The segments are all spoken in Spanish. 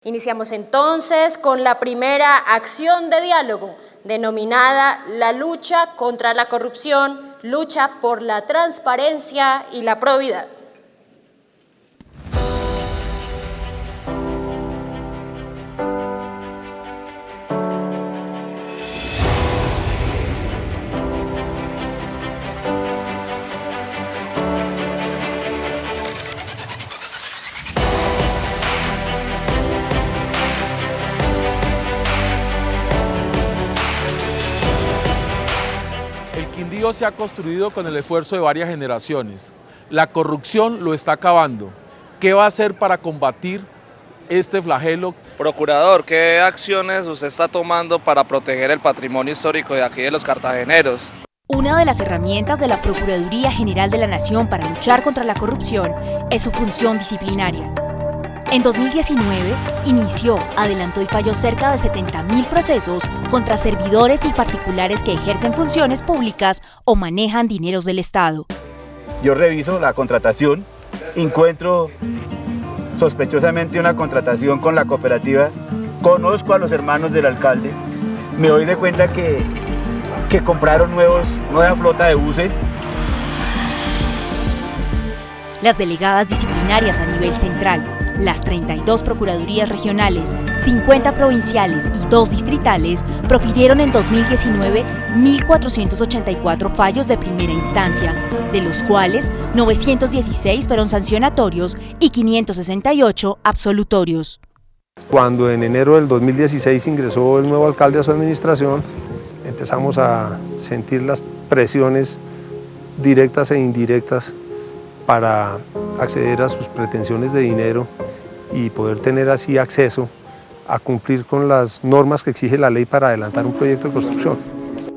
Iniciamos entonces con la primera acción de diálogo, denominada la lucha contra la corrupción, lucha por la transparencia y la probidad. El Quindío se ha construido con el esfuerzo de varias generaciones. La corrupción lo está acabando. ¿Qué va a hacer para combatir este flagelo? Procurador, ¿qué acciones usted está tomando para proteger el patrimonio histórico de aquí de los cartageneros? Una de las herramientas de la Procuraduría General de la Nación para luchar contra la corrupción es su función disciplinaria. En 2019, inició, adelantó y falló cerca de 70.000 procesos contra servidores y particulares que ejercen funciones públicas o manejan dineros del Estado. Yo reviso la contratación, encuentro sospechosamente una contratación con la cooperativa, conozco a los hermanos del alcalde, me doy de cuenta que compraron nueva flota de buses. Las delegadas disciplinarias a nivel central, las 32 procuradurías regionales, 50 provinciales y 2 distritales profirieron en 2019 1.484 fallos de primera instancia, de los cuales 916 fueron sancionatorios y 568 absolutorios. Cuando en enero del 2016 ingresó el nuevo alcalde a su administración, empezamos a sentir las presiones directas e indirectas para acceder a sus pretensiones de dinero y poder tener así acceso a cumplir con las normas que exige la ley para adelantar un proyecto de construcción.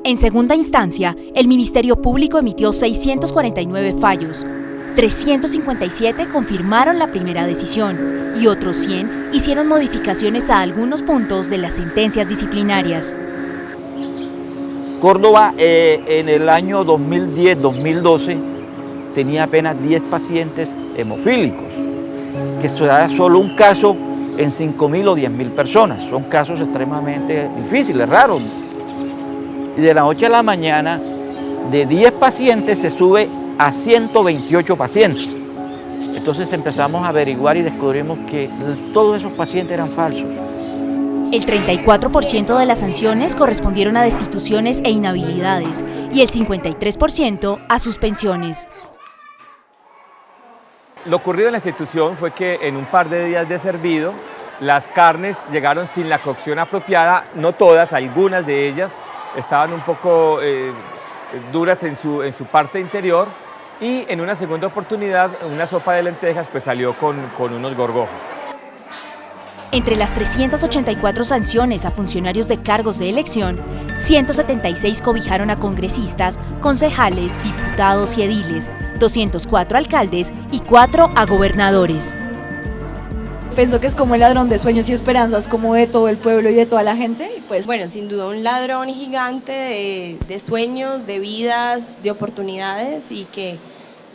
En segunda instancia, el Ministerio Público emitió 649 fallos, 357 confirmaron la primera decisión y otros 100 hicieron modificaciones a algunos puntos de las sentencias disciplinarias. Córdoba en el año 2010-2012 tenía apenas 10 pacientes hemofílicos, que era solo un caso en 5.000 o 10.000 personas. Son casos extremadamente difíciles, raros. Y de la noche a la mañana, de 10 pacientes se sube a 128 pacientes. Entonces empezamos a averiguar y descubrimos que todos esos pacientes eran falsos. El 34% de las sanciones correspondieron a destituciones e inhabilidades y el 53% a suspensiones. Lo ocurrido en la institución fue que en un par de días de servido, las carnes llegaron sin la cocción apropiada, no todas, algunas de ellas estaban un poco duras en su parte interior y en una segunda oportunidad una sopa de lentejas pues salió con unos gorgojos. Entre las 384 sanciones a funcionarios de cargos de elección, 176 cobijaron a congresistas, concejales, diputados y ediles, 204 alcaldes y 4 a gobernadores. Pienso que es como el ladrón de sueños y esperanzas, como de todo el pueblo y de toda la gente. Y pues, bueno, sin duda un ladrón gigante de sueños, de vidas, de oportunidades y que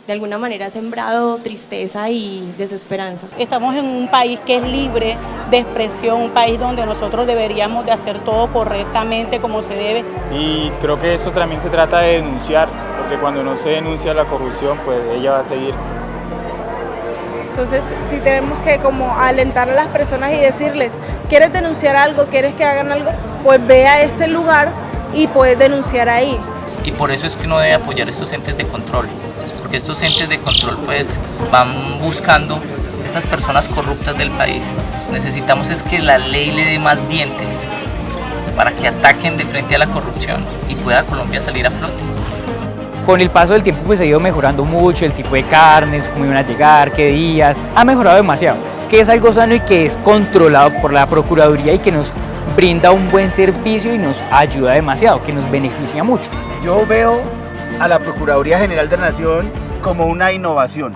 de alguna manera ha sembrado tristeza y desesperanza. Estamos en un país que es libre de expresión, un país donde nosotros deberíamos de hacer todo correctamente como se debe. Y creo que eso también se trata de denunciar, porque cuando no se denuncia la corrupción, pues ella va a seguir. Entonces sí tenemos que como alentar a las personas y decirles, ¿quieres denunciar algo? ¿Quieres que hagan algo? Pues ve a este lugar y puedes denunciar ahí. Y por eso es que uno debe apoyar estos entes de control, porque estos entes de control pues van buscando estas personas corruptas del país. Necesitamos es que la ley le dé más dientes para que ataquen de frente a la corrupción y pueda Colombia salir a flote. Con el paso del tiempo pues ha ido mejorando mucho el tipo de carnes, cómo iban a llegar, qué días, ha mejorado demasiado, que es algo sano y que es controlado por la Procuraduría y que nos brinda un buen servicio y nos ayuda demasiado, que nos beneficia mucho. Yo veo a la Procuraduría General de la Nación como una innovación.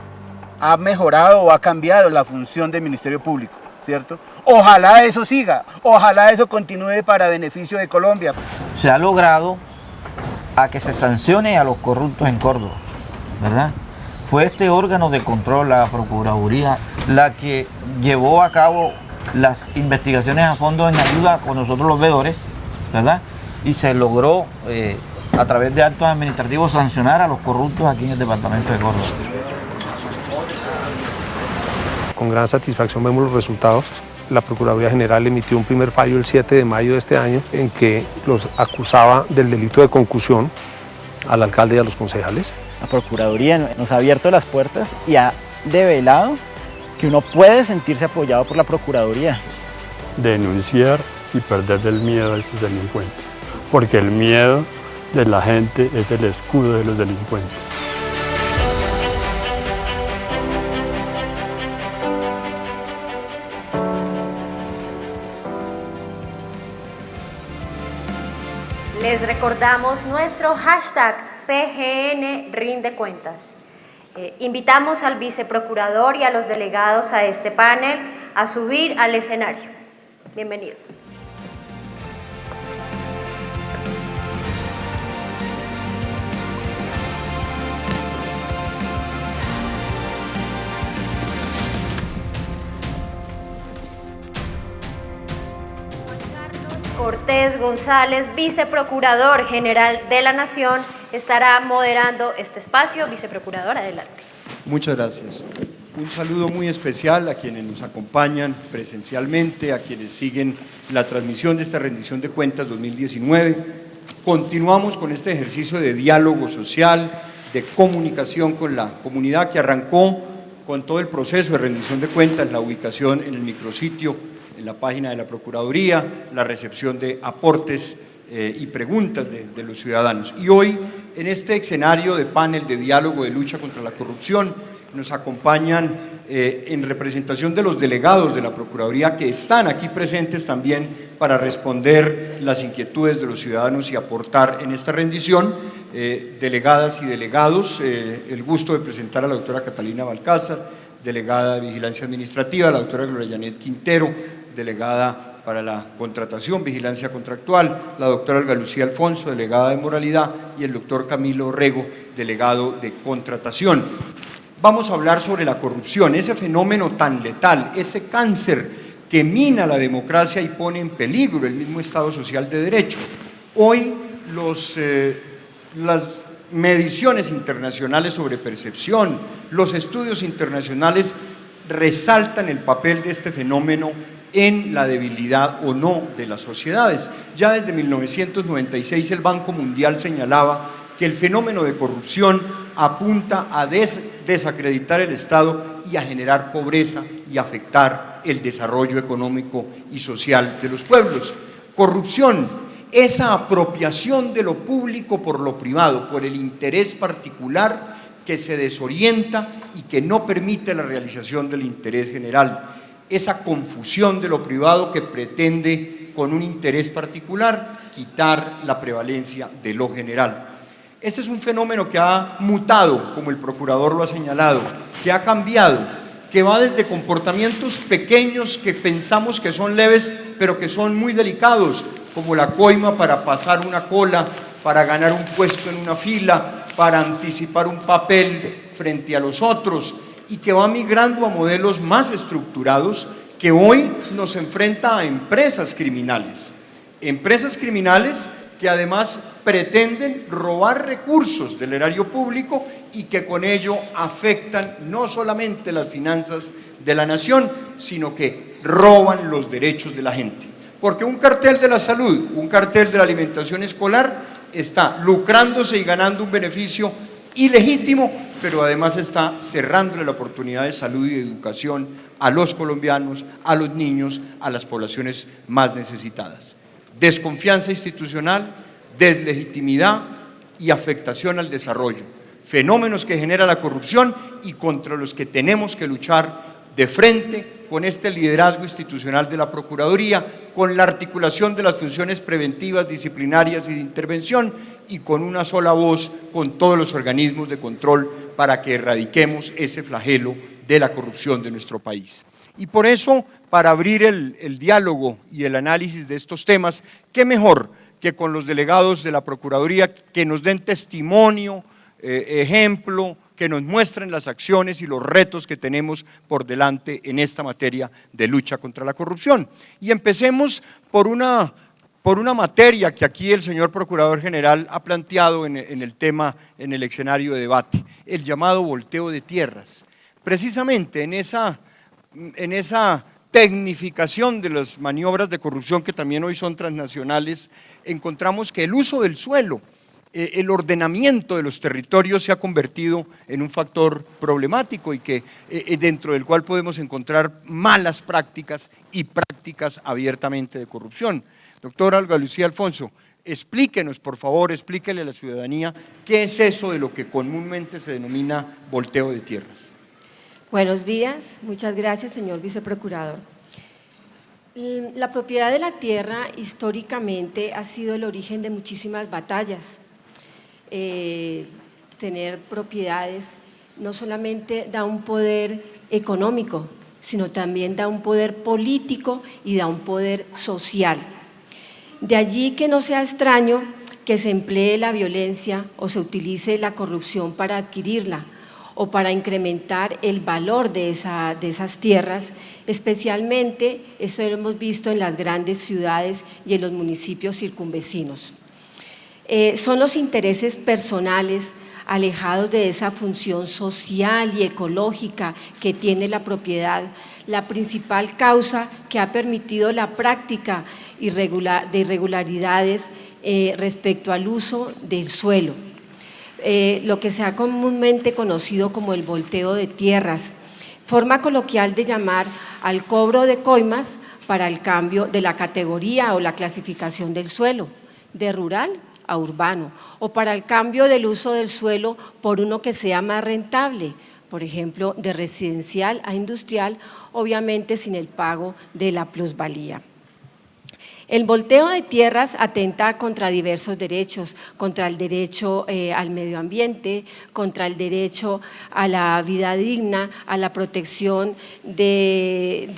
Ha mejorado o ha cambiado la función del Ministerio Público, ¿cierto? Ojalá eso siga, ojalá eso continúe para beneficio de Colombia. Se ha logrado a que se sancione a los corruptos en Córdoba, ¿verdad? Fue este órgano de control, la Procuraduría, la que llevó a cabo las investigaciones a fondo en ayuda con nosotros los veedores, ¿verdad? Y se logró a través de actos administrativos sancionar a los corruptos aquí en el departamento de Córdoba. Con gran satisfacción vemos los resultados. La Procuraduría General emitió un primer fallo el 7 de mayo de este año en que los acusaba del delito de concusión al alcalde y a los concejales. La Procuraduría nos ha abierto las puertas y ha develado que uno puede sentirse apoyado por la Procuraduría. Denunciar y perder el miedo a estos delincuentes, porque el miedo de la gente es el escudo de los delincuentes. Les recordamos nuestro hashtag PGN Rinde Cuentas. Invitamos al viceprocurador y a los delegados a este panel a subir al escenario. Bienvenidos. Cortés González, viceprocurador general de la Nación, estará moderando este espacio. Viceprocurador, adelante. Muchas gracias. Un saludo muy especial a quienes nos acompañan presencialmente, a quienes siguen la transmisión de esta rendición de cuentas 2019. Continuamos con este ejercicio de diálogo social, de comunicación con la comunidad que arrancó con todo el proceso de rendición de cuentas, la ubicación en el micrositio, en la página de la Procuraduría, la recepción de aportes y preguntas de los ciudadanos. Y hoy, en este escenario de panel de diálogo de lucha contra la corrupción, nos acompañan en representación de los delegados de la Procuraduría que están aquí presentes también para responder las inquietudes de los ciudadanos y aportar en esta rendición. Delegadas y delegados, el gusto de presentar a la doctora Catalina Balcázar, delegada de Vigilancia Administrativa, la doctora Gloria Janet Quintero, delegada para la contratación, vigilancia contractual, la doctora Olga Lucía Alfonso, delegada de Moralidad, y el doctor Camilo Rego, delegado de contratación. Vamos a hablar sobre la corrupción, ese fenómeno tan letal, ese cáncer que mina la democracia y pone en peligro el mismo Estado social de derecho. Hoy las mediciones internacionales sobre percepción, los estudios internacionales resaltan el papel de este fenómeno en la debilidad o no de las sociedades. Ya desde 1996 el Banco Mundial señalaba que el fenómeno de corrupción apunta a desacreditar el Estado y a generar pobreza y afectar el desarrollo económico y social de los pueblos. Corrupción, esa apropiación de lo público por lo privado, por el interés particular que se desorienta y que no permite la realización del interés general. Esa confusión de lo privado que pretende, con un interés particular, quitar la prevalencia de lo general. Este es un fenómeno que ha mutado, como el procurador lo ha señalado, que ha cambiado, que va desde comportamientos pequeños que pensamos que son leves, pero que son muy delicados, como la coima para pasar una cola, para ganar un puesto en una fila, para anticipar un papel frente a los otros, y que va migrando a modelos más estructurados que hoy nos enfrenta a empresas criminales que además pretenden robar recursos del erario público y que con ello afectan no solamente las finanzas de la nación, sino que roban los derechos de la gente. Porque un cartel de la salud, un cartel de la alimentación escolar está lucrándose y ganando un beneficio ilegítimo, pero además está cerrándole la oportunidad de salud y de educación a los colombianos, a los niños, a las poblaciones más necesitadas. Desconfianza institucional, deslegitimidad y afectación al desarrollo. Fenómenos que genera la corrupción y contra los que tenemos que luchar de frente con este liderazgo institucional de la Procuraduría, con la articulación de las funciones preventivas, disciplinarias y de intervención, y con una sola voz con todos los organismos de control para que erradiquemos ese flagelo de la corrupción de nuestro país. Y por eso, para abrir el diálogo y el análisis de estos temas, qué mejor que con los delegados de la Procuraduría que nos den testimonio, ejemplo, que nos muestren las acciones y los retos que tenemos por delante en esta materia de lucha contra la corrupción. Y empecemos por una materia que aquí el señor Procurador General ha planteado en el tema, en el escenario de debate, el llamado volteo de tierras. Precisamente en esa tecnificación de las maniobras de corrupción que también hoy son transnacionales, encontramos que el uso del suelo, el ordenamiento de los territorios se ha convertido en un factor problemático y que dentro del cual podemos encontrar malas prácticas y prácticas abiertamente de corrupción. Doctora Olga Lucía Alfonso, explíquenos, por favor, explíquele a la ciudadanía qué es eso de lo que comúnmente se denomina volteo de tierras. Buenos días, muchas gracias, señor viceprocurador. La propiedad de la tierra históricamente ha sido el origen de muchísimas batallas. Tener propiedades no solamente da un poder económico, sino también da un poder político y da un poder social. De allí que no sea extraño que se emplee la violencia o se utilice la corrupción para adquirirla o para incrementar el valor de esas tierras, especialmente, esto lo hemos visto en las grandes ciudades y en los municipios circunvecinos. Son los intereses personales alejados de esa función social y ecológica que tiene la propiedad, la principal causa que ha permitido la práctica de irregularidades respecto al uso del suelo. Lo que se ha comúnmente conocido como el volteo de tierras, forma coloquial de llamar al cobro de coimas para el cambio de la categoría o la clasificación del suelo, de rural a urbano, o para el cambio del uso del suelo por uno que sea más rentable, por ejemplo, de residencial a industrial, obviamente sin el pago de la plusvalía. El volteo de tierras atenta contra diversos derechos, contra el derecho al medio ambiente, contra el derecho a la vida digna, a la protección del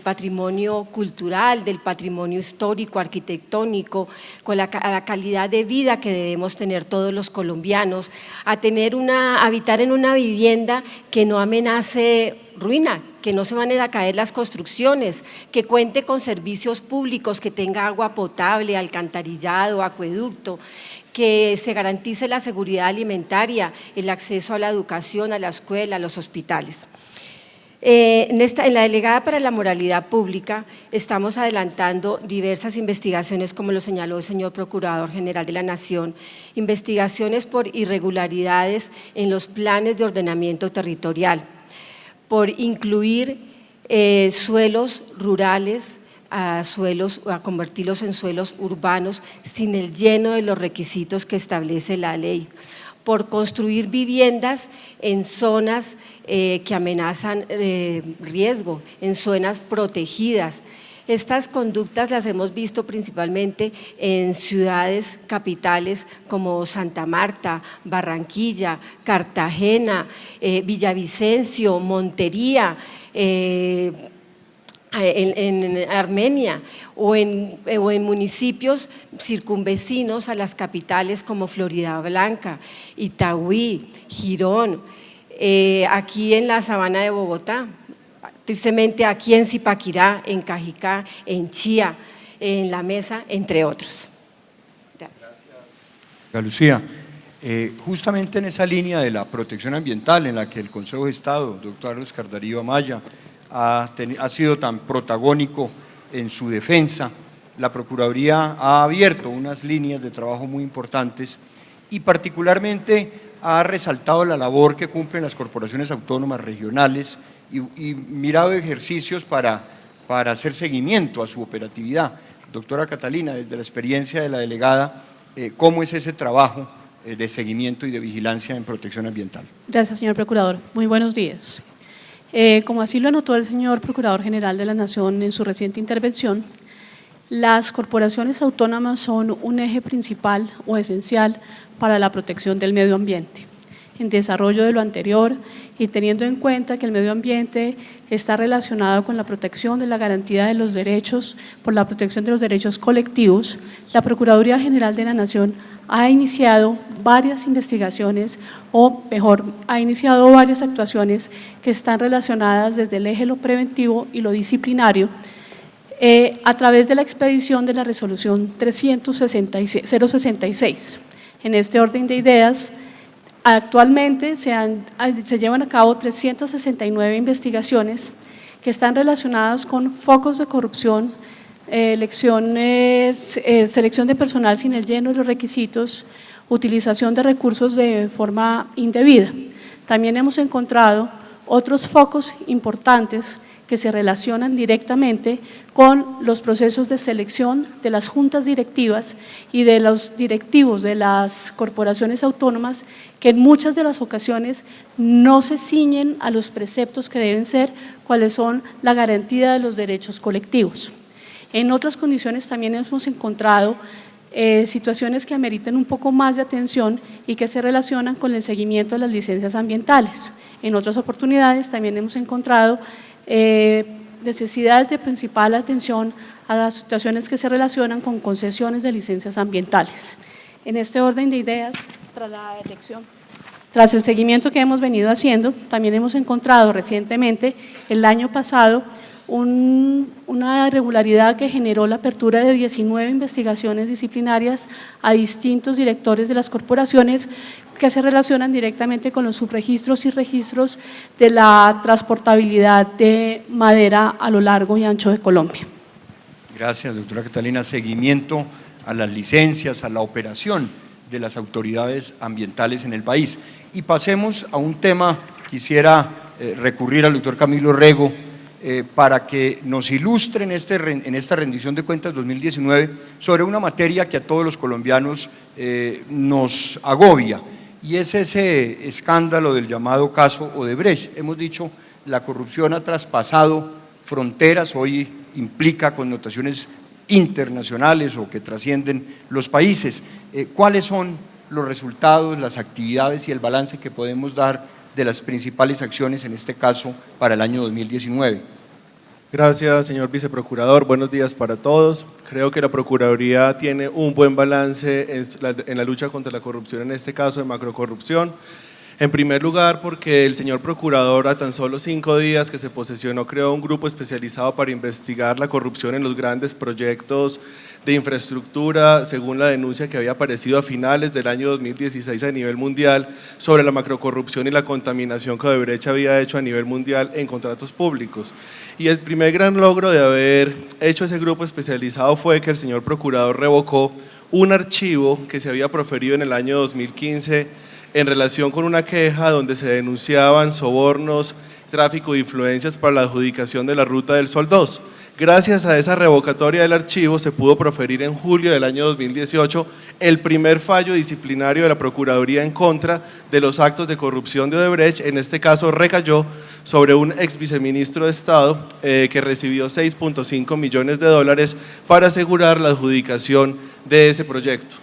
patrimonio cultural, del patrimonio histórico, arquitectónico, a la calidad de vida que debemos tener todos los colombianos, a habitar en una vivienda que no amenace ruina, que no se van a caer las construcciones, que cuente con servicios públicos, que tenga agua potable, alcantarillado, acueducto, que se garantice la seguridad alimentaria, el acceso a la educación, a la escuela, a los hospitales. En la Delegada para la Moralidad Pública estamos adelantando diversas investigaciones, como lo señaló el señor Procurador General de la Nación, investigaciones por irregularidades en los planes de ordenamiento territorial, por incluir suelos rurales a convertirlos en suelos urbanos sin el lleno de los requisitos que establece la ley, por construir viviendas en zonas que amenazan riesgo, en zonas protegidas. Estas conductas las hemos visto principalmente en ciudades capitales como Santa Marta, Barranquilla, Cartagena, Villavicencio, Montería, en Armenia o en municipios circunvecinos a las capitales como Floridablanca, Itagüí, Girón, aquí en la Sabana de Bogotá. Tristemente aquí en Zipaquirá, en Cajicá, en Chía, en La Mesa, entre otros. Gracias. Lucía, justamente en esa línea de la protección ambiental en la que el Consejo de Estado, doctor Oscar Darío Amaya, ha sido tan protagónico en su defensa, la Procuraduría ha abierto unas líneas de trabajo muy importantes y particularmente ha resaltado la labor que cumplen las corporaciones autónomas regionales y mirado ejercicios para hacer seguimiento a su operatividad. Doctora Catalina, desde la experiencia de la delegada, ¿cómo es ese trabajo de seguimiento y de vigilancia en protección ambiental? Gracias, señor Procurador. Muy buenos días. Como así lo anotó el señor Procurador General de la Nación en su reciente intervención, las corporaciones autónomas son un eje principal o esencial para la protección del medio ambiente. en desarrollo de lo anterior y teniendo en cuenta que el medio ambiente está relacionado con la protección de la garantía de los derechos, por la protección de los derechos colectivos, la Procuraduría General de la Nación ha iniciado varias investigaciones, o mejor, ha iniciado varias actuaciones que están relacionadas desde el eje lo preventivo y lo disciplinario, a través de la expedición de la resolución 066. En este orden de ideas, actualmente se llevan a cabo 369 investigaciones que están relacionadas con focos de corrupción, selección de personal sin el lleno de los requisitos, utilización de recursos de forma indebida. También hemos encontrado otros focos importantes que se relacionan directamente con los procesos de selección de las juntas directivas y de los directivos de las corporaciones autónomas, que en muchas de las ocasiones no se ciñen a los preceptos que deben ser, cuáles son la garantía de los derechos colectivos. En otras condiciones también hemos encontrado situaciones que ameritan un poco más de atención y que se relacionan con el seguimiento de las licencias ambientales. En otras oportunidades también hemos encontrado necesidades de principal atención a las situaciones que se relacionan con concesiones de licencias ambientales. En este orden de ideas, tras el seguimiento que hemos venido haciendo, también hemos encontrado recientemente, el año pasado, una irregularidad que generó la apertura de 19 investigaciones disciplinarias a distintos directores de las corporaciones que se relacionan directamente con los subregistros y registros de la transportabilidad de madera a lo largo y ancho de Colombia. Gracias, doctora Catalina. Seguimiento a las licencias, a la operación de las autoridades ambientales en el país. Y pasemos a un tema, quisiera recurrir al doctor Camilo Rego, para que nos ilustre en esta rendición de cuentas 2019 sobre una materia que a todos los colombianos nos agobia, y es ese escándalo del llamado caso Odebrecht. Hemos dicho, la corrupción ha traspasado fronteras, hoy implica connotaciones internacionales o que trascienden los países. ¿Cuáles son los resultados, las actividades y el balance que podemos dar de las principales acciones en este caso para el año 2019? Gracias, señor viceprocurador. Buenos días para todos. Creo que la Procuraduría tiene un buen balance en la lucha contra la corrupción, en este caso de macrocorrupción. En primer lugar, porque el señor procurador, a tan solo 5 días que se posesionó, creó un grupo especializado para investigar la corrupción en los grandes proyectos de infraestructura, según la denuncia que había aparecido a finales del año 2016 a nivel mundial sobre la macrocorrupción y la contaminación que Odebrecht había hecho a nivel mundial en contratos públicos. Y el primer gran logro de haber hecho ese grupo especializado fue que el señor procurador revocó un archivo que se había proferido en el año 2015 en relación con una queja donde se denunciaban sobornos, tráfico de influencias para la adjudicación de la Ruta del Sol 2. Gracias a esa revocatoria del archivo se pudo proferir en julio del año 2018 el primer fallo disciplinario de la Procuraduría en contra de los actos de corrupción de Odebrecht. En este caso recayó sobre un ex viceministro de Estado que recibió $6.5 millones para asegurar la adjudicación de ese proyecto.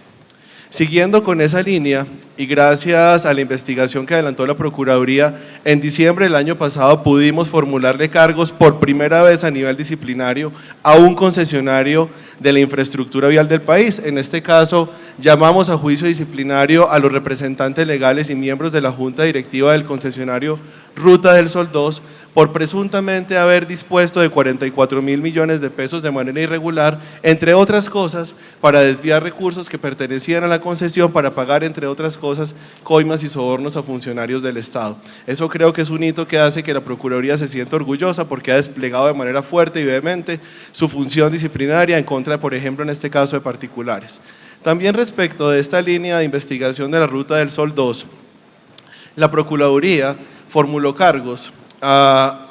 Siguiendo con esa línea y gracias a la investigación que adelantó la Procuraduría, en diciembre del año pasado pudimos formularle cargos por primera vez a nivel disciplinario a un concesionario de la infraestructura vial del país. En este caso, llamamos a juicio disciplinario a los representantes legales y miembros de la Junta Directiva del concesionario Ruta del Sol 2 por presuntamente haber dispuesto de 44.000 millones de pesos de manera irregular, entre otras cosas, para desviar recursos que pertenecían a la concesión para pagar, entre otras cosas, coimas y sobornos a funcionarios del Estado. Eso creo que es un hito que hace que la Procuraduría se sienta orgullosa porque ha desplegado de manera fuerte y vehemente su función disciplinaria en contra, por ejemplo, en este caso de particulares. También respecto de esta línea de investigación de la Ruta del Sol 2, la Procuraduría formuló cargos a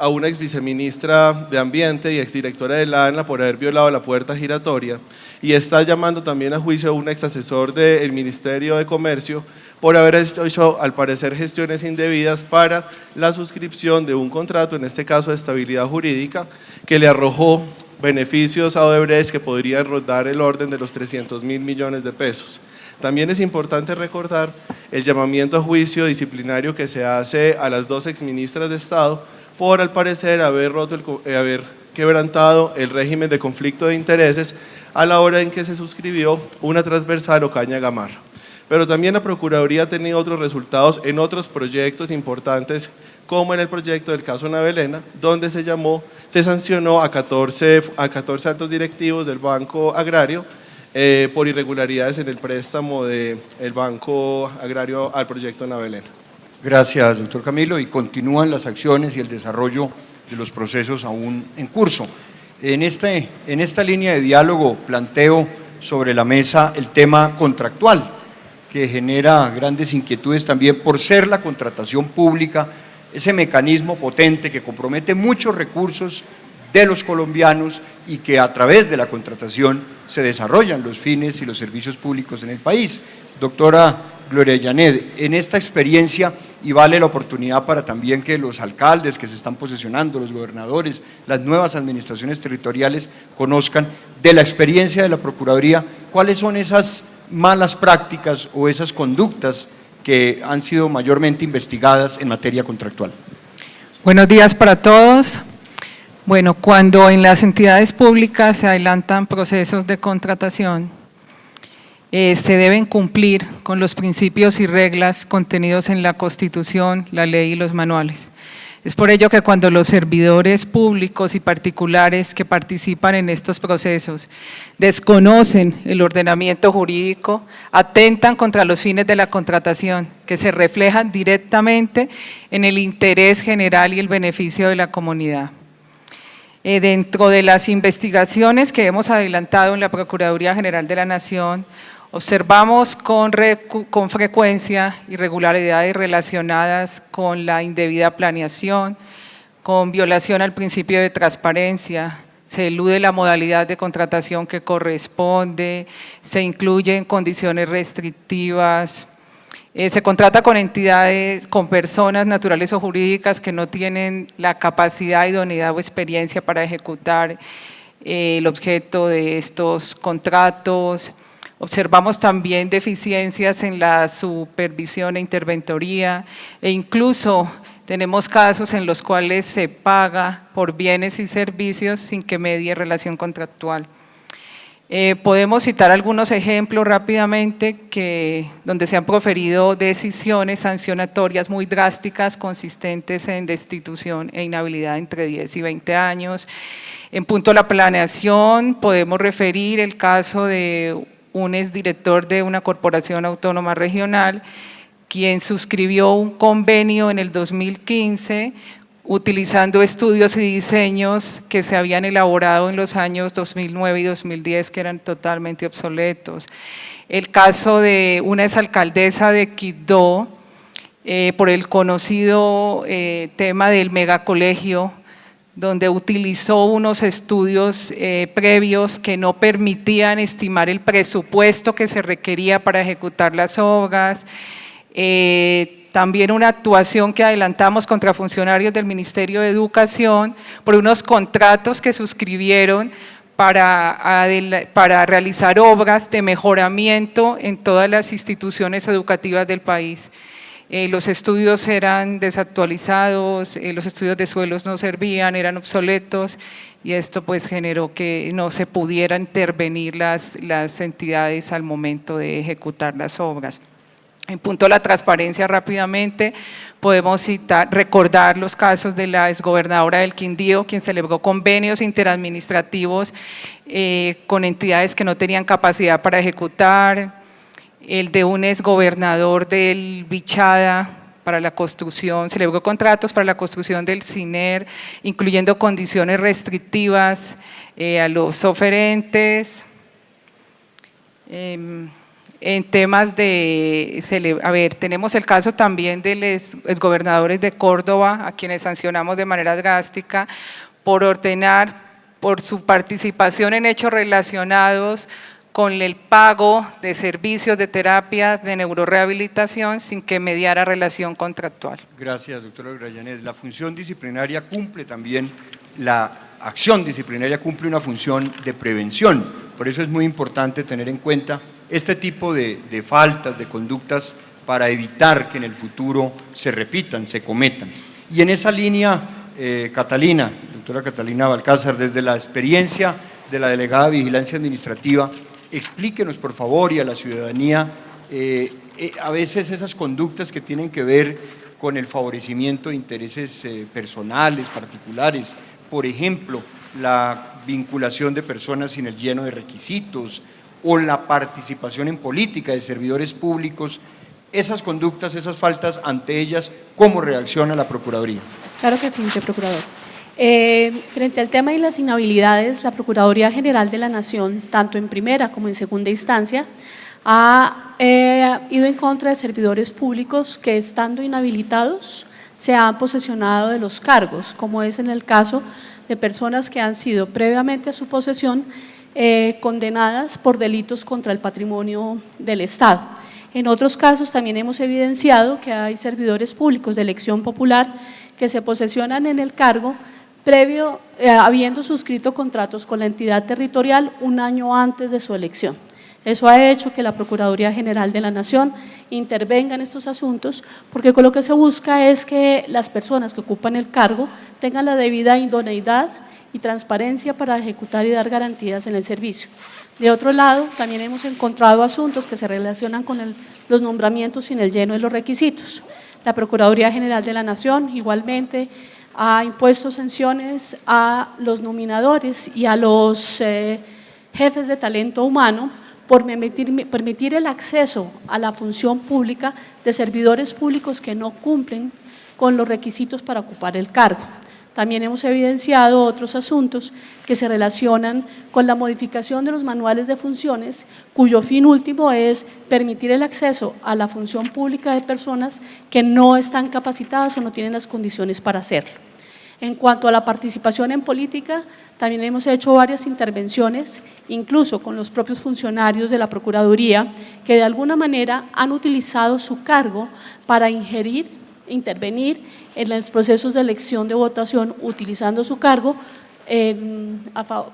una ex viceministra de Ambiente y exdirectora de la ANLA por haber violado la puerta giratoria, y está llamando también a juicio a un ex asesor del Ministerio de Comercio por haber hecho, al parecer, gestiones indebidas para la suscripción de un contrato, en este caso de estabilidad jurídica, que le arrojó beneficios a Odebrecht que podrían rondar el orden de los 300.000 millones de pesos. También es importante recordar el llamamiento a juicio disciplinario que se hace a las 2 exministras de Estado por, al parecer, haber quebrantado el régimen de conflicto de intereses a la hora en que se suscribió una transversal Ocaña-Gamarra. Pero también la Procuraduría ha tenido otros resultados en otros proyectos importantes, como en el proyecto del caso Navelena, donde se sancionó a 14 altos directivos del Banco Agrario por irregularidades en el préstamo del Banco Agrario al proyecto Navelena. Gracias, doctor Camilo, y continúan las acciones y el desarrollo de los procesos aún en curso. En esta línea de diálogo planteo sobre la mesa el tema contractual, que genera grandes inquietudes también por ser la contratación pública, ese mecanismo potente que compromete muchos recursos de los colombianos y que a través de la contratación se desarrollan los fines y los servicios públicos en el país. Doctora Gloria Janet, en esta experiencia, y vale la oportunidad para también que los alcaldes que se están posesionando, los gobernadores, las nuevas administraciones territoriales conozcan de la experiencia de la Procuraduría, cuáles son esas malas prácticas o esas conductas que han sido mayormente investigadas en materia contractual. Buenos días para todos. Bueno, cuando en las entidades públicas se adelantan procesos de contratación, se deben cumplir con los principios y reglas contenidos en la Constitución, la ley y los manuales. Es por ello que cuando los servidores públicos y particulares que participan en estos procesos desconocen el ordenamiento jurídico, atentan contra los fines de la contratación, que se reflejan directamente en el interés general y el beneficio de la comunidad. Dentro de las investigaciones que hemos adelantado en la Procuraduría General de la Nación, observamos con frecuencia irregularidades relacionadas con la indebida planeación, con violación al principio de transparencia, se elude la modalidad de contratación que corresponde, se incluyen condiciones restrictivas, se contrata con entidades, con personas naturales o jurídicas que no tienen la capacidad, idoneidad o experiencia para ejecutar el objeto de estos contratos. Observamos también deficiencias en la supervisión e interventoría e incluso tenemos casos en los cuales se paga por bienes y servicios sin que medie relación contractual. Podemos citar algunos ejemplos rápidamente donde se han proferido decisiones sancionatorias muy drásticas consistentes en destitución e inhabilidad entre 10 y 20 años. En punto a la planeación podemos referir el caso de un exdirector de una corporación autónoma regional, quien suscribió un convenio en el 2015 utilizando estudios y diseños que se habían elaborado en los años 2009 y 2010 que eran totalmente obsoletos. El caso de una exalcaldesa de Quibdó, por el conocido tema del megacolegio, donde utilizó unos estudios previos que no permitían estimar el presupuesto que se requería para ejecutar las obras, también una actuación que adelantamos contra funcionarios del Ministerio de Educación por unos contratos que suscribieron para realizar obras de mejoramiento en todas las instituciones educativas del país. Los estudios eran desactualizados, los estudios de suelos no servían, eran obsoletos y esto pues generó que no se pudiera intervenir las entidades al momento de ejecutar las obras. En punto a la transparencia rápidamente podemos recordar los casos de la exgobernadora del Quindío, quien celebró convenios interadministrativos con entidades que no tenían capacidad para ejecutar, el de un exgobernador del Bichada para la construcción, celebró contratos para la construcción del CINER, incluyendo condiciones restrictivas a los oferentes. En temas tenemos el caso también de los exgobernadores de Córdoba, a quienes sancionamos de manera drástica por ordenar, por su participación en hechos relacionados con el pago de servicios de terapias de neurorehabilitación sin que mediara relación contractual. Gracias, doctora Grayanet. La función disciplinaria cumple también, la acción disciplinaria cumple una función de prevención, por eso es muy importante tener en cuenta este tipo de faltas, de conductas, para evitar que en el futuro se repitan, se cometan. Y en esa línea, Catalina, doctora Catalina Balcázar, desde la experiencia de la delegada de Vigilancia Administrativa, explíquenos por favor y a la ciudadanía a veces esas conductas que tienen que ver con el favorecimiento de intereses personales, particulares, por ejemplo, la vinculación de personas sin el lleno de requisitos o la participación en política de servidores públicos, esas conductas, esas faltas, ante ellas, ¿cómo reacciona la Procuraduría? Claro que sí, viceprocurador. Frente al tema de las inhabilidades, la Procuraduría General de la Nación, tanto en primera como en segunda instancia, ha ido en contra de servidores públicos que, estando inhabilitados, se han posesionado de los cargos, como es en el caso de personas que han sido previamente a su posesión condenadas por delitos contra el patrimonio del Estado. En otros casos también hemos evidenciado que hay servidores públicos de elección popular que se posesionan en el cargo previo, habiendo suscrito contratos con la entidad territorial un año antes de su elección. Eso ha hecho que la Procuraduría General de la Nación intervenga en estos asuntos, porque con lo que se busca es que las personas que ocupan el cargo tengan la debida idoneidad y transparencia para ejecutar y dar garantías en el servicio. De otro lado, también hemos encontrado asuntos que se relacionan con los nombramientos sin el lleno de los requisitos. La Procuraduría General de la Nación igualmente ha impuesto sanciones a los nominadores y a los jefes de talento humano por permitir el acceso a la función pública de servidores públicos que no cumplen con los requisitos para ocupar el cargo. También hemos evidenciado otros asuntos que se relacionan con la modificación de los manuales de funciones, cuyo fin último es permitir el acceso a la función pública de personas que no están capacitadas o no tienen las condiciones para hacerlo. En cuanto a la participación en política, también hemos hecho varias intervenciones, incluso con los propios funcionarios de la Procuraduría, que de alguna manera han utilizado su cargo para intervenir en los procesos de elección de votación, utilizando su cargo,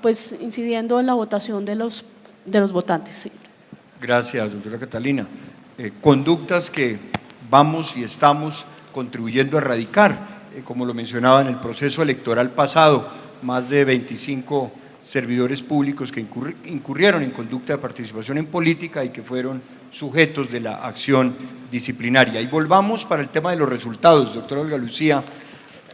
pues incidiendo en la votación de los votantes. Sí. Gracias, doctora Catalina. Conductas que vamos y estamos contribuyendo a erradicar, como lo mencionaba en el proceso electoral pasado, más de 25 servidores públicos que incurrieron en conducta de participación en política y que fueron sujetos de la acción disciplinaria. Y volvamos para el tema de los resultados, doctora Olga Lucía,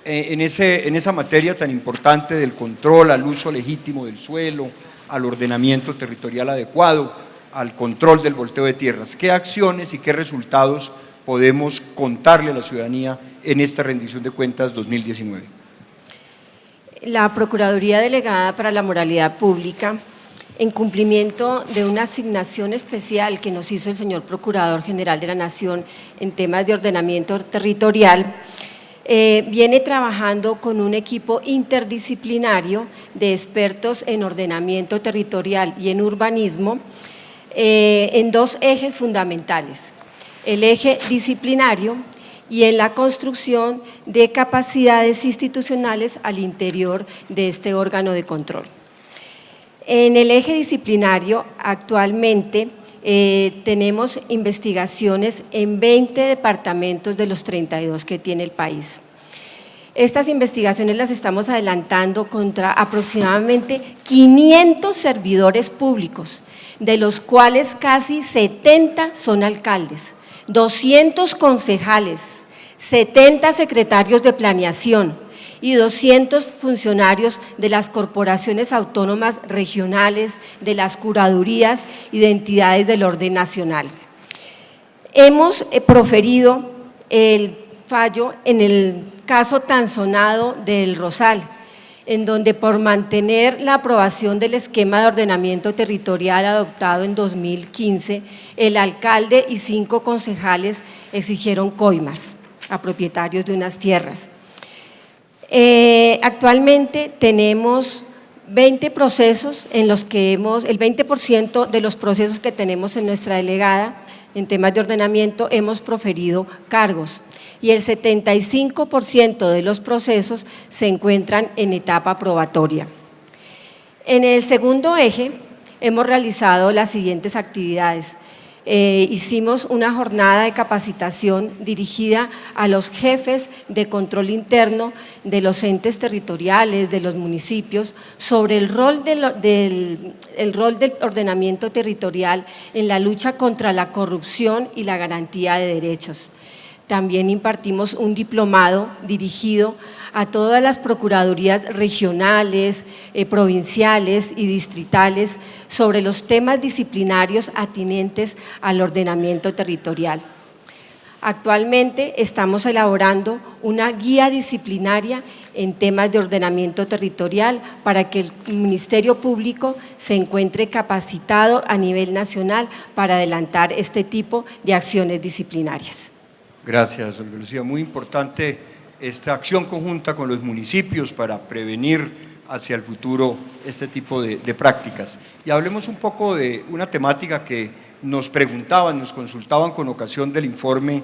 en esa materia tan importante del control al uso legítimo del suelo, al ordenamiento territorial adecuado, al control del volteo de tierras. ¿Qué acciones y qué resultados podemos contarle a la ciudadanía en esta rendición de cuentas 2019? La Procuraduría Delegada para la Moralidad Pública, en cumplimiento de una asignación especial que nos hizo el señor Procurador General de la Nación en temas de ordenamiento territorial, viene trabajando con un equipo interdisciplinario de expertos en ordenamiento territorial y en urbanismo en dos ejes fundamentales: el eje disciplinario y en la construcción de capacidades institucionales al interior de este órgano de control. En el eje disciplinario, actualmente tenemos investigaciones en 20 departamentos de los 32 que tiene el país. Estas investigaciones las estamos adelantando contra aproximadamente 500 servidores públicos, de los cuales casi 70 son alcaldes, 200 concejales, 70 secretarios de planeación y 200 funcionarios de las corporaciones autónomas regionales, de las curadurías y de entidades del orden nacional. Hemos proferido el fallo en el caso tan sonado del Rosal, en donde por mantener la aprobación del esquema de ordenamiento territorial adoptado en 2015, el alcalde y 5 concejales exigieron coimas a propietarios de unas tierras. Actualmente tenemos 20 procesos en los que el 20% de los procesos que tenemos en nuestra delegada en temas de ordenamiento hemos proferido cargos y el 75% de los procesos se encuentran en etapa probatoria. En el segundo eje hemos realizado las siguientes actividades. Hicimos una jornada de capacitación dirigida a los jefes de control interno de los entes territoriales, de los municipios, sobre el rol del ordenamiento territorial en la lucha contra la corrupción y la garantía de derechos. También impartimos un diplomado dirigido a todas las procuradurías regionales, provinciales y distritales sobre los temas disciplinarios atinentes al ordenamiento territorial. Actualmente estamos elaborando una guía disciplinaria en temas de ordenamiento territorial para que el Ministerio Público se encuentre capacitado a nivel nacional para adelantar este tipo de acciones disciplinarias. Gracias, Olga Lucía. Muy importante esta acción conjunta con los municipios para prevenir hacia el futuro este tipo de prácticas. Y hablemos un poco de una temática que nos preguntaban, nos consultaban con ocasión del informe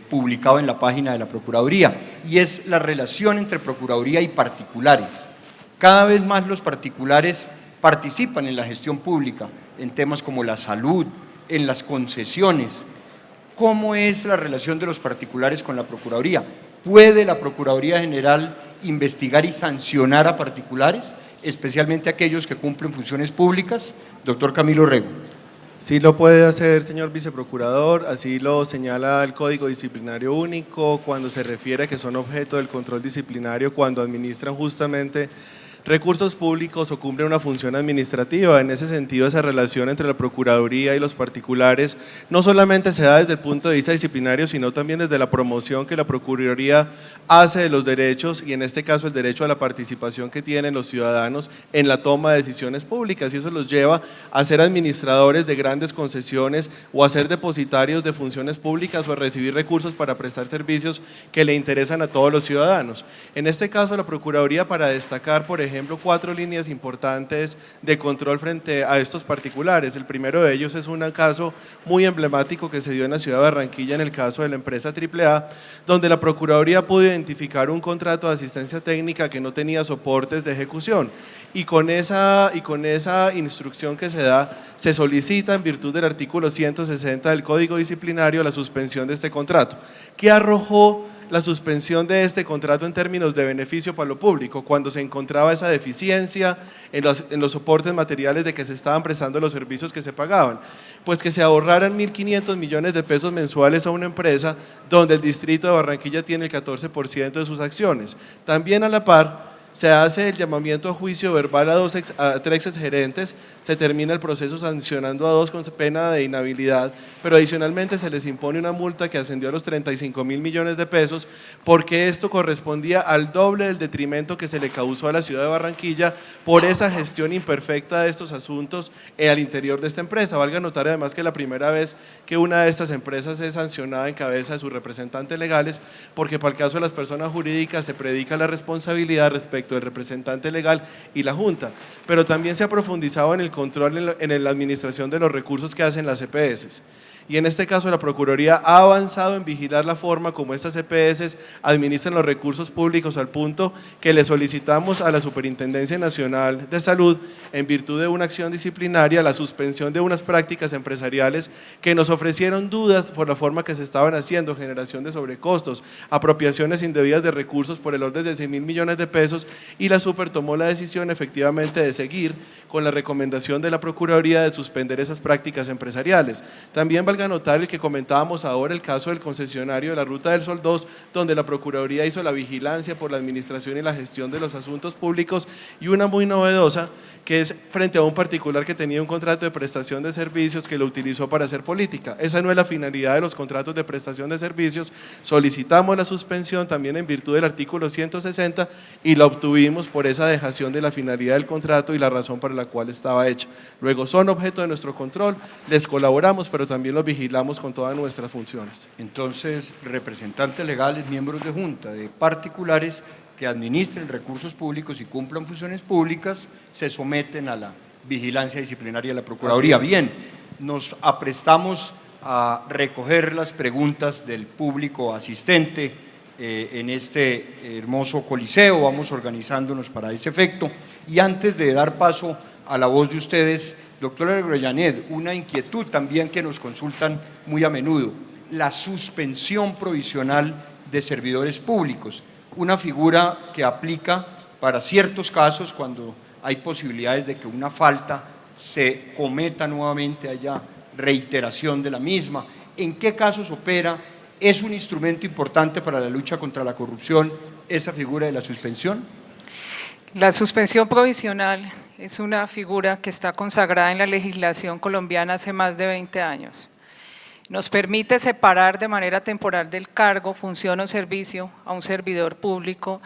publicado en la página de la Procuraduría, y es la relación entre Procuraduría y particulares. Cada vez más los particulares participan en la gestión pública, en temas como la salud, en las concesiones. ¿Cómo es la relación de los particulares con la Procuraduría? ¿Puede la Procuraduría General investigar y sancionar a particulares, especialmente aquellos que cumplen funciones públicas? Doctor Camilo Rego. Sí lo puede hacer, señor viceprocurador, así lo señala el Código Disciplinario Único cuando se refiere a que son objeto del control disciplinario cuando administran justamente recursos públicos o cumplen una función administrativa. En ese sentido, esa relación entre la Procuraduría y los particulares no solamente se da desde el punto de vista disciplinario, sino también desde la promoción que la Procuraduría hace de los derechos, y en este caso el derecho a la participación que tienen los ciudadanos en la toma de decisiones públicas, y eso los lleva a ser administradores de grandes concesiones o a ser depositarios de funciones públicas o a recibir recursos para prestar servicios que le interesan a todos los ciudadanos. En este caso, la Procuraduría, para destacar, por ejemplo, 4 líneas importantes de control frente a estos particulares. El primero de ellos es un caso muy emblemático que se dio en la ciudad de Barranquilla, en el caso de la empresa AAA, donde la Procuraduría pudo identificar un contrato de asistencia técnica que no tenía soportes de ejecución, y con esa instrucción que se da, se solicita en virtud del artículo 160 del Código Disciplinario la suspensión de este contrato. ¿Qué arrojó la suspensión de este contrato en términos de beneficio para lo público? Cuando se encontraba esa deficiencia en los soportes materiales de que se estaban prestando los servicios que se pagaban, pues que se ahorraran 1.500 millones de pesos mensuales a una empresa donde el distrito de Barranquilla tiene el 14% de sus acciones. También a la par se hace el llamamiento a juicio verbal a 3 exgerentes, se termina el proceso sancionando a 2 con pena de inhabilidad, pero adicionalmente se les impone una multa que ascendió a los 35.000 millones de pesos, porque esto correspondía al doble del detrimento que se le causó a la ciudad de Barranquilla por esa gestión imperfecta de estos asuntos al interior de esta empresa. Valga notar además que la primera vez que una de estas empresas es sancionada en cabeza de sus representantes legales, porque para el caso de las personas jurídicas se predica la responsabilidad respecto del representante legal y la Junta, pero también se ha profundizado en el control en la administración de los recursos que hacen las EPS. Y en este caso la Procuraduría ha avanzado en vigilar la forma como estas EPS administran los recursos públicos, al punto que le solicitamos a la Superintendencia Nacional de Salud, en virtud de una acción disciplinaria, la suspensión de unas prácticas empresariales que nos ofrecieron dudas por la forma que se estaban haciendo, generación de sobrecostos, apropiaciones indebidas de recursos por el orden de 100.000 millones de pesos, y la Super tomó la decisión efectivamente de seguir con la recomendación de la Procuraduría de suspender esas prácticas empresariales. También valga notar el que comentábamos ahora, el caso del concesionario de la Ruta del Sol 2, donde la Procuraduría hizo la vigilancia por la administración y la gestión de los asuntos públicos, y una muy novedosa, que es frente a un particular que tenía un contrato de prestación de servicios que lo utilizó para hacer política. Esa no es la finalidad de los contratos de prestación de servicios. Solicitamos la suspensión también en virtud del artículo 160 y la obtuvimos por esa dejación de la finalidad del contrato y la razón para la cual estaba hecha. Luego son objeto de nuestro control, les colaboramos, pero también los vigilamos con todas nuestras funciones. Entonces, representantes legales, miembros de junta, de particulares que administren recursos públicos y cumplan funciones públicas, se someten a la vigilancia disciplinaria de la Procuraduría. Bien, nos aprestamos a recoger las preguntas del público asistente en este hermoso coliseo. Vamos organizándonos para ese efecto, y antes de dar paso a la voz de ustedes, Doctora Groyanet, una inquietud también que nos consultan muy a menudo, la suspensión provisional de servidores públicos, una figura que aplica para ciertos casos cuando hay posibilidades de que una falta se cometa nuevamente, haya reiteración de la misma. ¿En qué casos opera? ¿Es un instrumento importante para la lucha contra la corrupción esa figura de la suspensión? La suspensión provisional es una figura que está consagrada en la legislación colombiana hace más de 20 años. Nos permite separar de manera temporal del cargo, función o servicio a un servidor público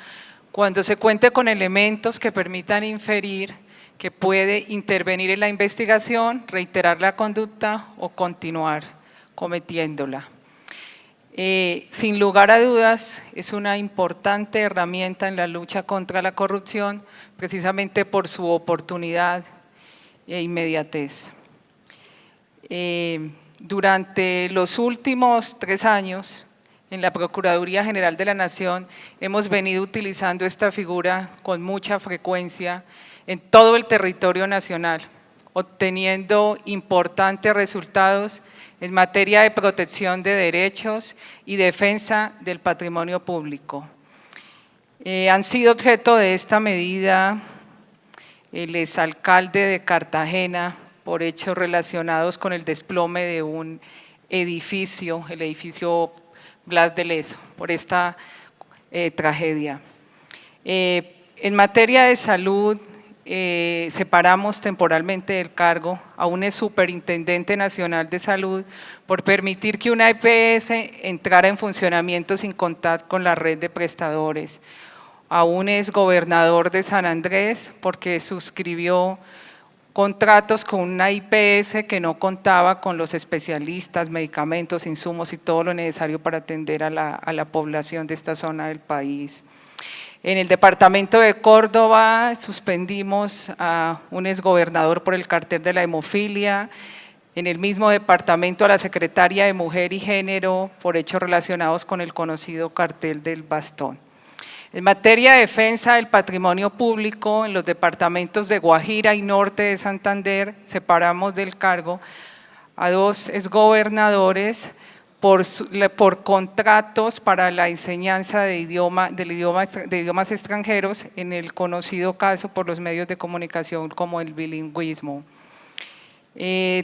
cuando se cuente con elementos que permitan inferir que puede intervenir en la investigación, reiterar la conducta o continuar cometiéndola. Sin lugar a dudas, es una importante herramienta en la lucha contra la corrupción, precisamente por su oportunidad e inmediatez. Durante los últimos 3 años, en la Procuraduría General de la Nación, hemos venido utilizando esta figura con mucha frecuencia en todo el territorio nacional, obteniendo importantes resultados en materia de protección de derechos y defensa del patrimonio público. Han sido objeto de esta medida el exalcalde de Cartagena por hechos relacionados con el desplome de un edificio, el edificio Blas de Lezo, por esta tragedia. En materia de salud, separamos temporalmente del cargo a un superintendente nacional de salud por permitir que una EPS entrara en funcionamiento sin contar con la red de prestadores, a un exgobernador de San Andrés porque suscribió contratos con una IPS que no contaba con los especialistas, medicamentos, insumos y todo lo necesario para atender a la población de esta zona del país. En el departamento de Córdoba suspendimos a un exgobernador por el cartel de la hemofilia, en el mismo departamento a la secretaria de Mujer y Género por hechos relacionados con el conocido cartel del bastón. En materia de defensa del patrimonio público, en los departamentos de Guajira y Norte de Santander, separamos del cargo a 2 exgobernadores por contratos para la enseñanza de idiomas extranjeros, en el conocido caso por los medios de comunicación como el bilingüismo.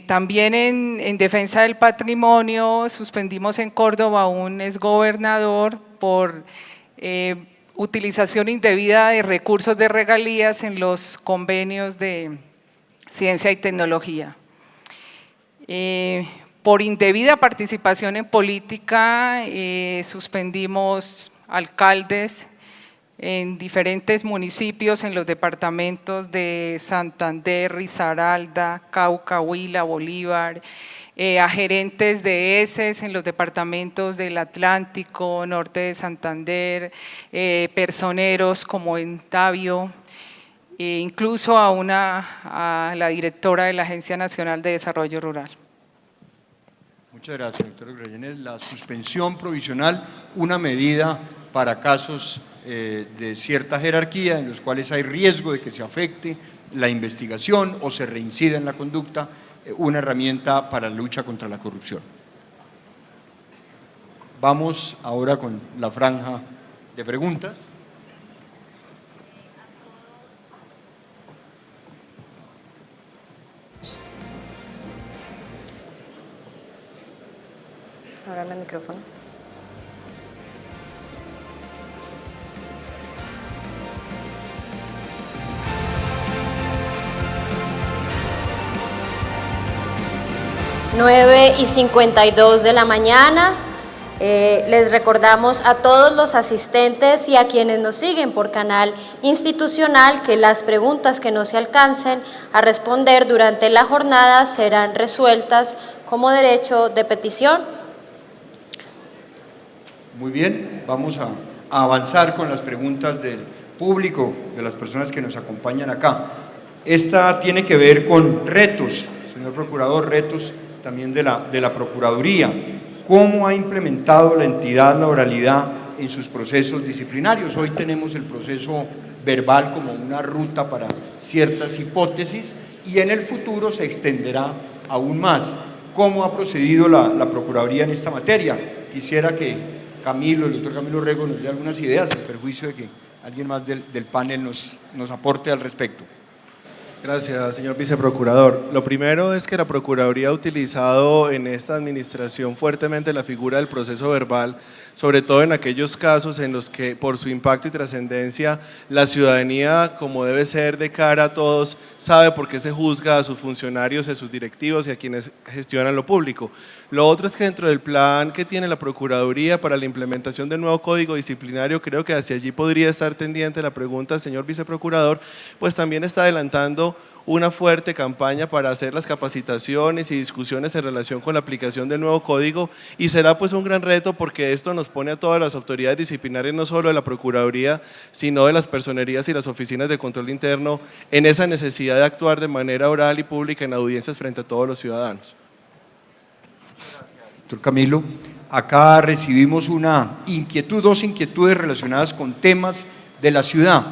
También en defensa del patrimonio suspendimos en Córdoba a un exgobernador por utilización indebida de recursos de regalías en los convenios de ciencia y tecnología. Por indebida participación en política, suspendimos alcaldes en diferentes municipios en los departamentos de Santander, Risaralda, Cauca, Huila, Bolívar, a gerentes de ESES en los departamentos del Atlántico, Norte de Santander, personeros como en Tabio, incluso a la directora de la Agencia Nacional de Desarrollo Rural. Muchas gracias, doctor Groyanet. La suspensión provisional, una medida para casos de cierta jerarquía en los cuales hay riesgo de que se afecte la investigación o se reincida en la conducta, una herramienta para la lucha contra la corrupción. Vamos ahora con la franja de preguntas. Ahora el micrófono. Nueve y 52 de la mañana. Les recordamos a todos los asistentes y a quienes nos siguen por canal institucional que las preguntas que no se alcancen a responder durante la jornada serán resueltas como derecho de petición. Muy bien, vamos a avanzar con las preguntas del público, de las personas que nos acompañan acá. Esta tiene que ver con retos, señor Procurador, retos también de la Procuraduría. ¿Cómo ha implementado la entidad la oralidad en sus procesos disciplinarios? Hoy tenemos el proceso verbal como una ruta para ciertas hipótesis y en el futuro se extenderá aún más. ¿Cómo ha procedido la Procuraduría en esta materia? Quisiera que Camilo, el doctor Camilo Rego, nos dé algunas ideas, en perjuicio de que alguien más del panel nos aporte al respecto. Gracias, señor viceprocurador. Lo primero es que la Procuraduría ha utilizado en esta administración fuertemente la figura del proceso verbal, sobre todo en aquellos casos en los que por su impacto y trascendencia la ciudadanía, como debe ser de cara a todos, sabe por qué se juzga a sus funcionarios, a sus directivos y a quienes gestionan lo público. Lo otro es que dentro del plan que tiene la Procuraduría para la implementación del nuevo Código Disciplinario, creo que hacia allí podría estar tendiente la pregunta, señor viceprocurador, pues también está adelantando una fuerte campaña para hacer las capacitaciones y discusiones en relación con la aplicación del nuevo código y será pues un gran reto porque esto nos pone a todas las autoridades disciplinarias, no solo de la Procuraduría, sino de las personerías y las oficinas de control interno en esa necesidad de actuar de manera oral y pública en audiencias frente a todos los ciudadanos. Doctor Camilo, acá recibimos dos inquietudes relacionadas con temas de la ciudad.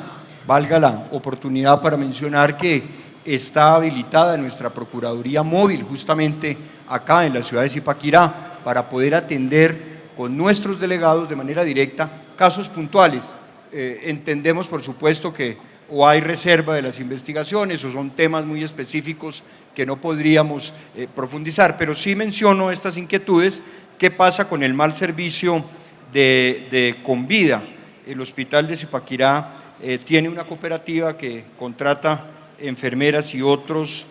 Valga la oportunidad para mencionar que está habilitada nuestra Procuraduría Móvil justamente acá en la ciudad de Zipaquirá para poder atender con nuestros delegados de manera directa casos puntuales. Entendemos por supuesto que o hay reserva de las investigaciones o son temas muy específicos que no podríamos profundizar, pero sí menciono estas inquietudes. ¿Qué pasa con el mal servicio de Convida? El hospital de Zipaquirá tiene una cooperativa que contrata enfermeras y otros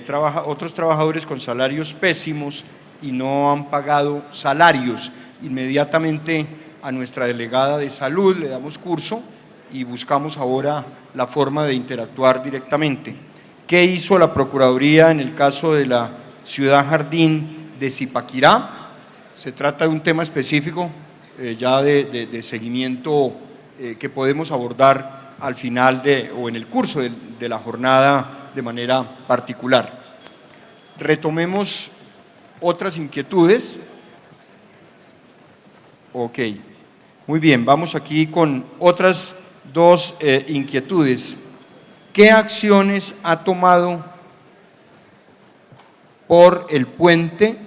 trabajadores con salarios pésimos y no han pagado salarios. Inmediatamente a nuestra delegada de salud le damos curso y buscamos ahora la forma de interactuar directamente. ¿Qué hizo la Procuraduría en el caso de la Ciudad Jardín de Zipaquirá? Se trata de un tema específico ya de seguimiento que podemos abordar al final o en el curso de la jornada de manera particular. Retomemos otras inquietudes. Ok, muy bien, vamos aquí con otras dos inquietudes. ¿Qué acciones ha tomado por el puente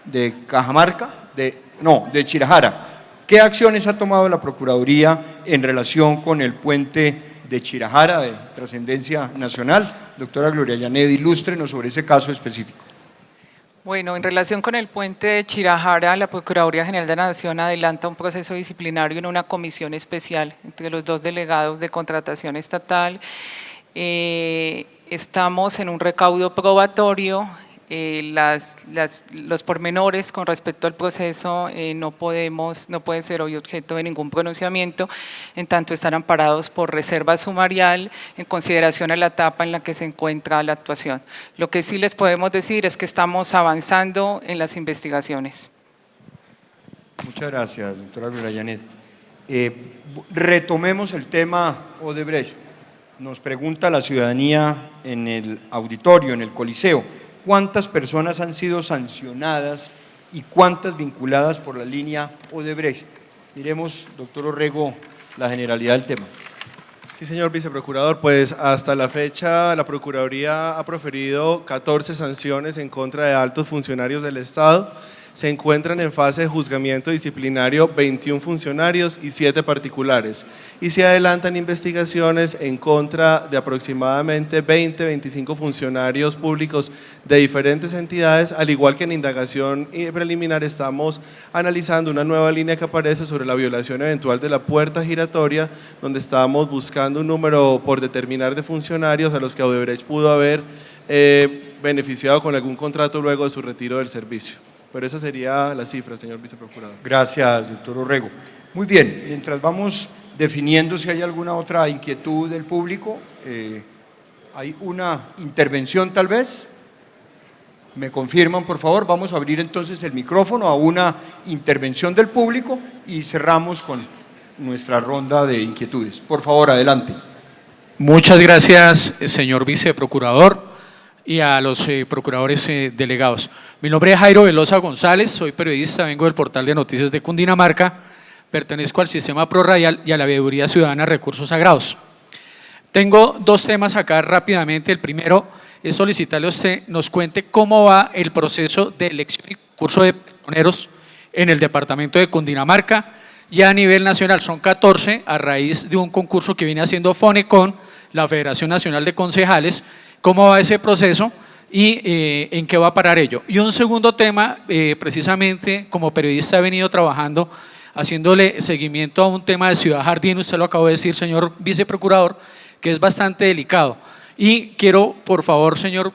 de Cajamarca? De Chirajara. ¿Qué acciones ha tomado la Procuraduría en relación con el puente de Chirajara de trascendencia nacional? Doctora Gloria Llanet, ilústrenos sobre ese caso específico. Bueno, en relación con el puente de Chirajara, la Procuraduría General de la Nación adelanta un proceso disciplinario en una comisión especial entre los dos delegados de contratación estatal. Estamos en un recaudo probatorio. Los pormenores con respecto al proceso no pueden ser hoy objeto de ningún pronunciamiento, en tanto están amparados por reserva sumarial en consideración a la etapa en la que se encuentra la actuación. Lo que sí les podemos decir es que estamos avanzando en las investigaciones. Muchas gracias, doctora Gloria Llanet. Retomemos el tema Odebrecht. Nos pregunta la ciudadanía en el auditorio, en el Coliseo, ¿cuántas personas han sido sancionadas y cuántas vinculadas por la línea Odebrecht? Diremos, doctor Orrego, la generalidad del tema. Sí, señor viceprocurador, pues hasta la fecha la Procuraduría ha proferido 14 sanciones en contra de altos funcionarios del Estado. Se encuentran en fase de juzgamiento disciplinario 21 funcionarios y 7 particulares y se adelantan investigaciones en contra de aproximadamente 20-25 funcionarios públicos de diferentes entidades, al igual que en indagación preliminar estamos analizando una nueva línea que aparece sobre la violación eventual de la puerta giratoria, donde estamos buscando un número por determinar de funcionarios a los que Odebrecht pudo haber beneficiado con algún contrato luego de su retiro del servicio. Pero esa sería la cifra, señor viceprocurador. Gracias, doctor Orrego. Muy bien, mientras vamos definiendo si hay alguna otra inquietud del público, ¿hay una intervención tal vez? ¿Me confirman, por favor? Vamos a abrir entonces el micrófono a una intervención del público y cerramos con nuestra ronda de inquietudes. Por favor, adelante. Muchas gracias, señor viceprocurador, y a los procuradores delegados. Mi nombre es Jairo Velosa González, soy periodista, vengo del portal de noticias de Cundinamarca pertenezco al sistema ProRadial y a la Veeduría Ciudadana de Recursos Sagrados. Tengo dos temas acá rápidamente. El primero es solicitarle a usted nos cuente cómo va el proceso de elección y concurso de personeros en el departamento de Cundinamarca y a nivel nacional. Son 14 a raíz de un concurso que viene haciendo FONECON, la Federación Nacional de Concejales. ¿Cómo va ese proceso y en qué va a parar ello? Y un segundo tema, precisamente como periodista he venido trabajando haciéndole seguimiento a un tema de Ciudad Jardín, usted lo acabó de decir, señor viceprocurador, que es bastante delicado. Y quiero, por favor, señor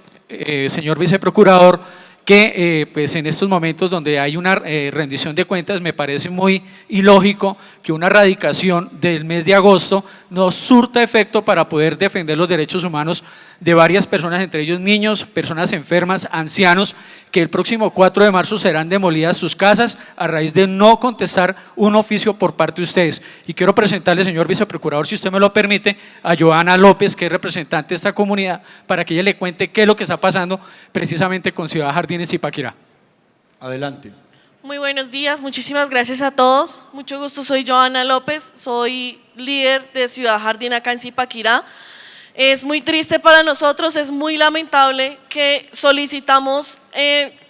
viceprocurador, que pues en estos momentos donde hay una rendición de cuentas, me parece muy ilógico que una radicación del mes de agosto no surta efecto para poder defender los derechos humanos de varias personas, entre ellos niños, personas enfermas, ancianos, que el próximo 4 de marzo serán demolidas sus casas a raíz de no contestar un oficio por parte de ustedes. Y quiero presentarle, señor viceprocurador, si usted me lo permite, a Joana López, que es representante de esta comunidad, para que ella le cuente qué es lo que está pasando precisamente con Ciudad Jardín y Zipaquirá. Adelante. Muy buenos días, muchísimas gracias a todos. Mucho gusto, soy Joana López, soy líder de Ciudad Jardín acá en Zipaquirá. Es muy triste para nosotros, es muy lamentable que solicitamos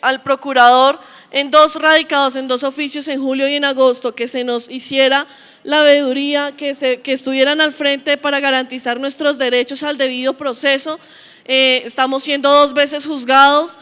al procurador radicados en dos oficios en julio y en agosto, que se nos hiciera la veeduría, que estuvieran al frente para garantizar nuestros derechos al debido proceso. Estamos siendo 2 veces juzgados.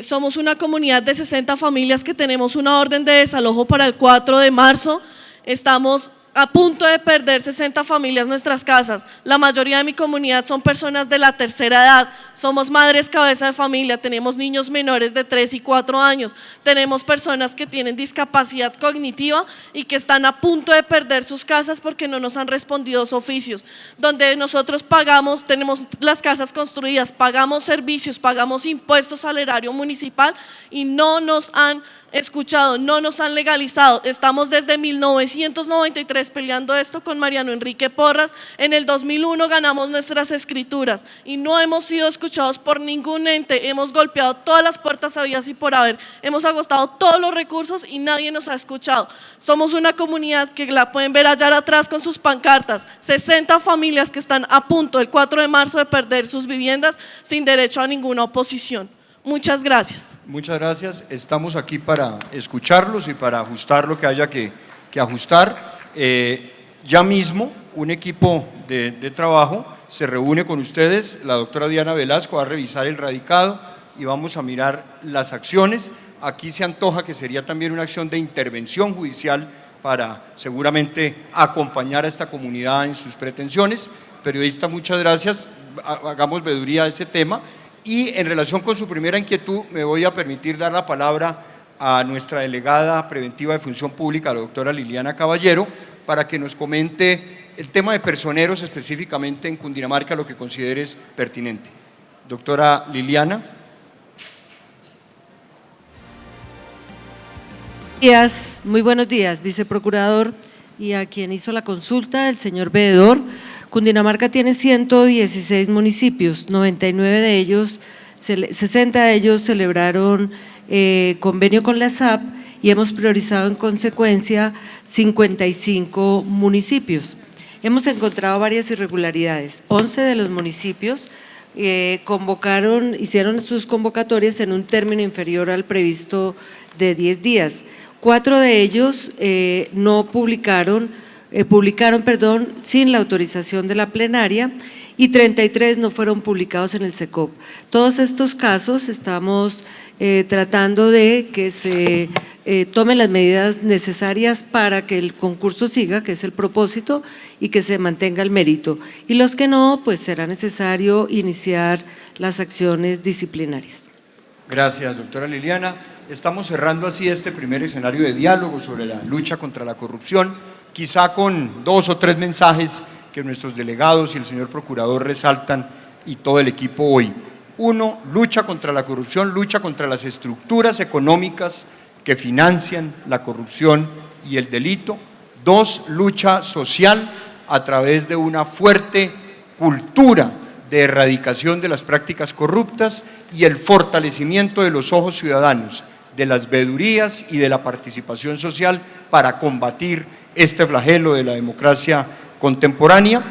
Somos una comunidad de 60 familias que tenemos una orden de desalojo para el 4 de marzo. Estamos a punto de perder 60 familias nuestras casas. La mayoría de mi comunidad son personas de la tercera edad. Somos madres cabeza de familia, tenemos niños menores de 3 y 4 años. Tenemos personas que tienen discapacidad cognitiva y que están a punto de perder sus casas porque no nos han respondido los oficios. Donde nosotros pagamos, tenemos las casas construidas, pagamos servicios, pagamos impuestos al erario municipal y no nos han escuchado, no nos han legalizado. Estamos desde 1993 peleando esto con Mariano Enrique Porras. En el 2001 ganamos nuestras escrituras y no hemos sido escuchados por ningún ente. Hemos golpeado todas las puertas habidas y por haber, hemos agotado todos los recursos y nadie nos ha escuchado. Somos una comunidad que la pueden ver allá atrás con sus pancartas, 60 familias que están a punto el 4 de marzo de perder sus viviendas sin derecho a ninguna oposición. Muchas gracias. Muchas gracias. Estamos aquí para escucharlos y para ajustar lo que haya que ajustar. Ya mismo un equipo de trabajo se reúne con ustedes. La doctora Diana Velasco va a revisar el radicado y vamos a mirar las acciones. Aquí se antoja que sería también una acción de intervención judicial para seguramente acompañar a esta comunidad en sus pretensiones. Periodista, muchas gracias. Hagamos veeduría a ese tema. Y en relación con su primera inquietud, me voy a permitir dar la palabra a nuestra delegada preventiva de Función Pública, la doctora Liliana Caballero, para que nos comente el tema de personeros específicamente en Cundinamarca, lo que consideres pertinente. Doctora Liliana. Muy buenos días, viceprocurador, y a quien hizo la consulta, el señor veedor. Cundinamarca tiene 116 municipios, 99 de ellos, 60 de ellos celebraron convenio con la SAP y hemos priorizado en consecuencia 55 municipios. Hemos encontrado varias irregularidades. 11 de los municipios hicieron sus convocatorias en un término inferior al previsto de 10 días. 4 de ellos publicaron sin la autorización de la plenaria y 33 no fueron publicados en el SECOP. Todos estos casos estamos tratando de que se tomen las medidas necesarias para que el concurso siga, que es el propósito, y que se mantenga el mérito. Y los que no, pues será necesario iniciar las acciones disciplinarias. Gracias, doctora Liliana. Estamos cerrando así este primer escenario de diálogo sobre la lucha contra la corrupción, quizá con 2 o 3 mensajes que nuestros delegados y el señor procurador resaltan y todo el equipo hoy. 1, lucha contra la corrupción, lucha contra las estructuras económicas que financian la corrupción y el delito. 2, lucha social a través de una fuerte cultura de erradicación de las prácticas corruptas y el fortalecimiento de los ojos ciudadanos de las veedurías y de la participación social para combatir este flagelo de la democracia contemporánea.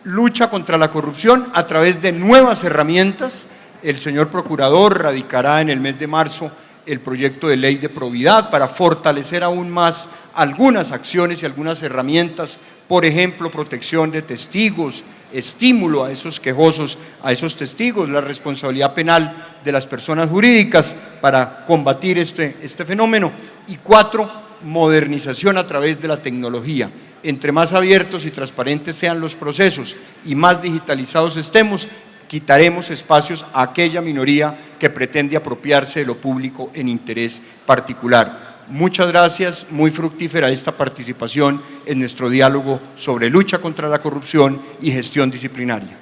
Lucha contra la corrupción a través de nuevas herramientas. El señor Procurador radicará en el mes de marzo el proyecto de ley de probidad para fortalecer aún más algunas acciones y algunas herramientas, por ejemplo, protección de testigos, estímulo a esos quejosos, a esos testigos, la responsabilidad penal de las personas jurídicas para combatir este fenómeno. Y 4, modernización a través de la tecnología. Entre más abiertos y transparentes sean los procesos y más digitalizados estemos, quitaremos espacios a aquella minoría que pretende apropiarse de lo público en interés particular. Muchas gracias, muy fructífera esta participación en nuestro diálogo sobre lucha contra la corrupción y gestión disciplinaria.